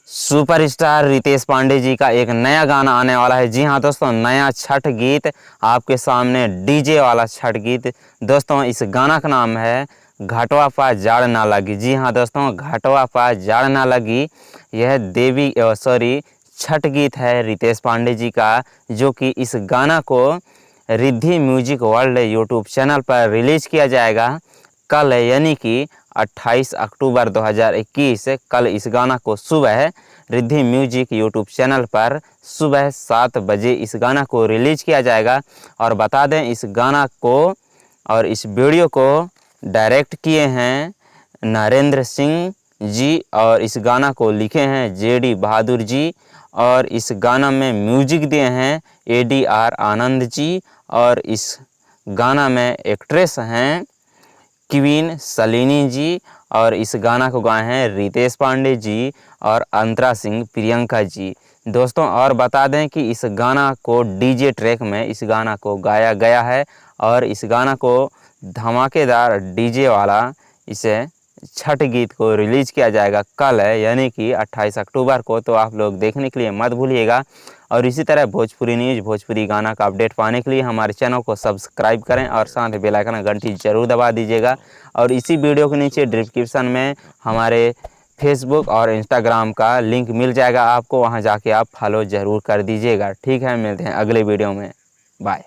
Superstar Ritesh Pandey ji का एक नया गाना आने वाला है। जी हाँ दोस्तों, नया छठ गीत आपके सामने, डीजे वाला छठ गीत। दोस्तों इस गाना का नाम है घाटवा पा जाड़ ना लगी। जी हाँ दोस्तों, घाटवा पा जाड़ ना लगी। यह छठ गीत है रितेश पांडे जी का, जो कि इस गाना को Riddhi music world YouTube channel पर रिलीज़ किया जाएगा कल, यानी कि 28 अक्टूबर 2021। कल इस गाना को सुबह रिद्धि म्यूजिक यूट्यूब चैनल पर सुबह 7 बजे इस गाना को रिलीज़ किया जाएगा। और बता दें, इस गाना को और इस वीडियो को डायरेक्ट किए हैं नरेंद्र सिंह जी, और इस गाना को लिखे हैं जेडी बहादुर जी, और इस गाना में म्यूजिक दिए हैं एडीआर आनंद जी, और इस गाना में एक्ट्रेस हैं क्वीन सलीनी जी, और इस गाना को गाए हैं रितेश पांडे जी और अंतरा सिंह प्रियंका जी। दोस्तों और बता दें कि इस गाना को डीजे ट्रैक में इस गाना को गाया गया है, और इस गाना को धमाकेदार डीजे वाला इसे छठ गीत को रिलीज़ किया जाएगा कल है, यानी कि 28 अक्टूबर को। तो आप लोग देखने के लिए मत भूलिएगा। और इसी तरह भोजपुरी न्यूज़, भोजपुरी गाना का अपडेट पाने के लिए हमारे चैनल को सब्सक्राइब करें और साथ ही बेल आइकन घंटी जरूर दबा दीजिएगा। और इसी वीडियो के नीचे डिस्क्रिप्शन में हमारे फेसबुक और इंस्टाग्राम का लिंक मिल जाएगा आपको, वहां जाके आप फॉलो ज़रूर कर दीजिएगा। ठीक है, मिलते हैं अगले वीडियो में। बाय।